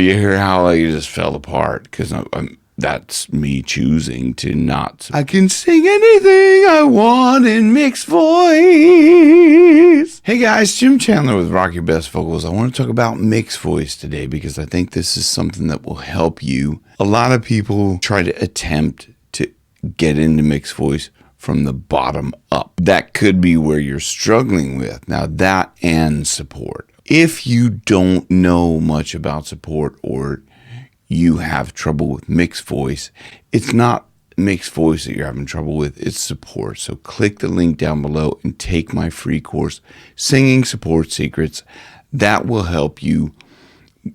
you hear how I just fell apart because that's me choosing to not. I can sing anything I want in mixed voice. Hey guys, Jim Chandler with Rock Your Best Vocals. I want to talk about mixed voice today because I think this is something that will help you. A lot of people try to attempt to get into mixed voice from the bottom up. That could be where you're struggling with. Now that and support. If you don't know much about support or you have trouble with mixed voice, it's not mixed voice that you're having trouble with, it's support. So click the link down below and take my free course, Singing Support Secrets. That will help you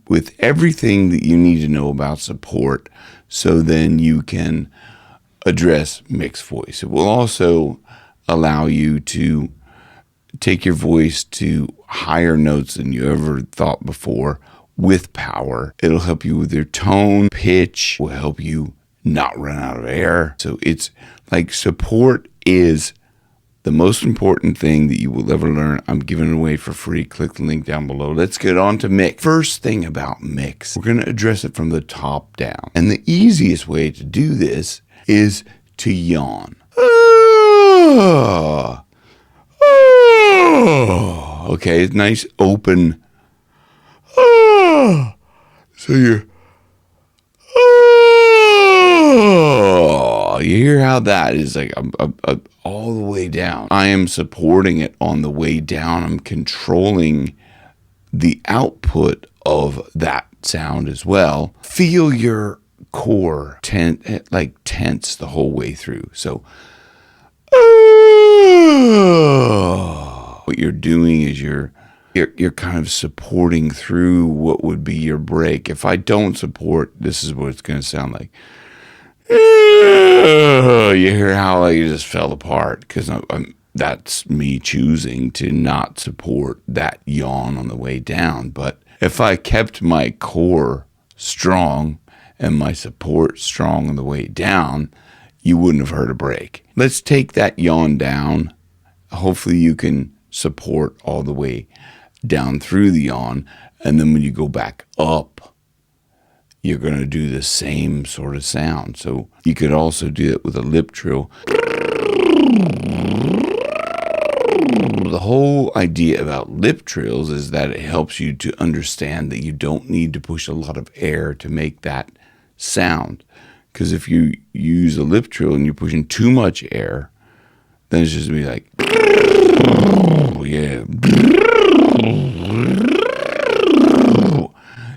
with everything that you need to know about support so then you can address mixed voice. It will also allow you to take your voice to higher notes than you ever thought before with power. It'll help you with your tone, pitch, will help you not run out of air. So it's like support is the most important thing that you will ever learn. I'm giving it away for free. Click the link down below. Let's get on to mix. First thing about mix, we're going to address it from the top down. And the easiest way to do this is to yawn. Okay, nice open. So you're. You hear how that is like all the way down. I am supporting it on the way down. I'm controlling the output of that sound as well. Feel your core tense the whole way through. So what you're doing is you're kind of supporting through what would be your break. If I don't support, this is what it's going to sound like. You hear how I just fell apart because that's me choosing to not support that yawn on the way down. But if I kept my core strong and my support strong on the way down, you wouldn't have heard a break. Let's take that yawn down. Hopefully you can support all the way down through the yawn. And then when you go back up, you're going to do the same sort of sound. So you could also do it with a lip trill. The whole idea about lip trills is that it helps you to understand that you don't need to push a lot of air to make that sound. Because if you use a lip trill and you're pushing too much air, then it's just going to be like, yeah.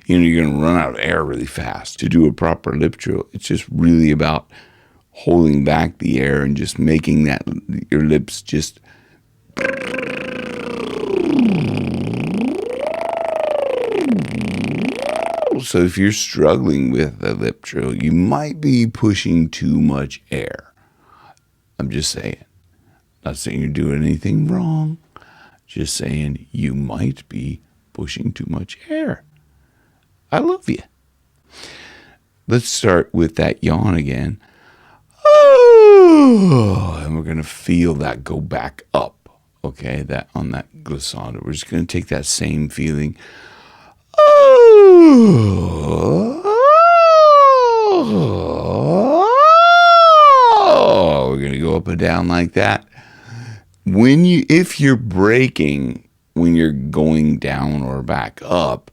You're going to run out of air really fast. To do a proper lip trill, it's just really about holding back the air and just making that your lips just. So if you're struggling with a lip trill, you might be pushing too much air. I'm just saying. Not saying you're doing anything wrong. Just saying you might be pushing too much air. I love you. Let's start with that yawn again. And we're going to feel that go back up. Okay, that on that glissando. We're just going to take that same feeling. We're going to go up and down like that. If you're breaking when you're going down or back up,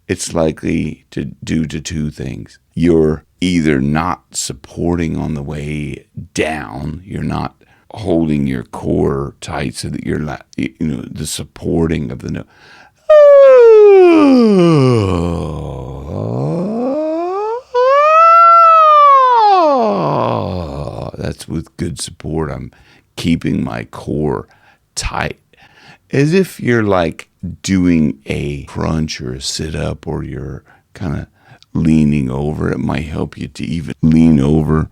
it's likely to due to two things. You're either not supporting on the way down, you're not holding your core tight so that you're not, the supporting of the note. That's with good support. I'm keeping my core tight. As if you're like doing a crunch or a sit-up or you're kind of leaning over. It might help you to even lean over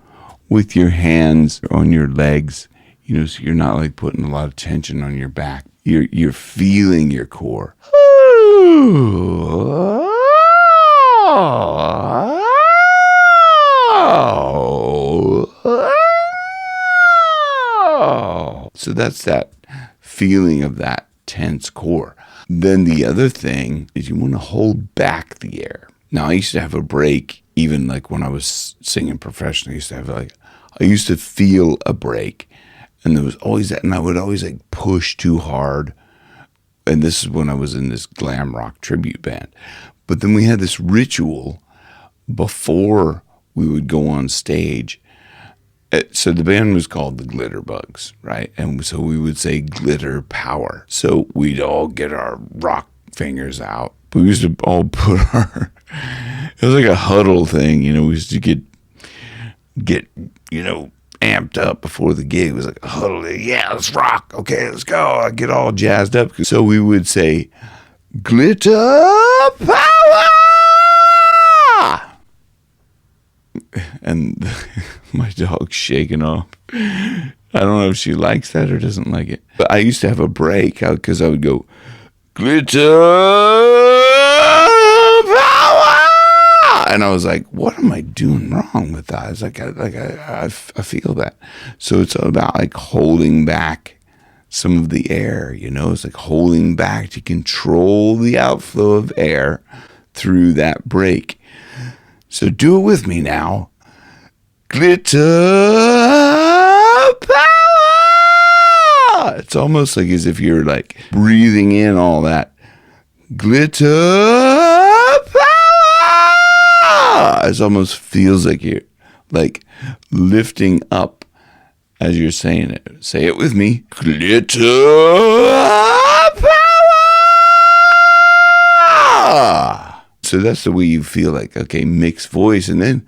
with your hands on your legs, so you're not like putting a lot of tension on your back. You're feeling your core. So that's that feeling of that tense core. Then the other thing is you want to hold back the air. Now, I used to have a break, even like when I was singing professionally. I used to feel a break, and there was always that, and I would always like push too hard. And this is when I was in this glam rock tribute band. But then we had this ritual before we would go on stage. So the band was called the Glitter Bugs, right? And so we would say glitter power. So we'd all get our rock fingers out. We used to all put it was like a huddle thing, we used to get, amped up before the gig. It was like a huddle. Yeah, let's rock. Okay, let's go. I get all jazzed up. So we would say, glitter power! And my dog's shaking off. I don't know if she likes that or doesn't like it. But I used to have a break because I would go, glitter power! And I was like, what am I doing wrong with that? It's like I feel that. So it's about like holding back some of the air, It's like holding back to control the outflow of air through that break. So do it with me now. Glitter power! It's almost like as if you're like breathing in all that glitter power. It almost feels like you're like lifting up as you're saying it. Say it with me. Glitter power! So that's the way you feel like, okay, mixed voice. And then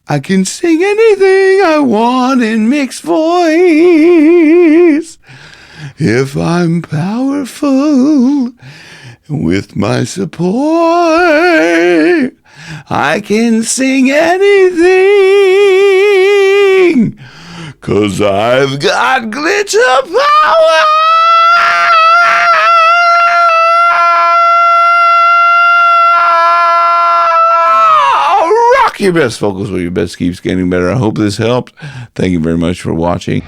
I can sing anything I want in mixed voice. If I'm powerful with my support, I can sing anything, 'cause I've got glitter power. Your best vocals where your best keeps getting better. I hope this helped. Thank you very much for watching.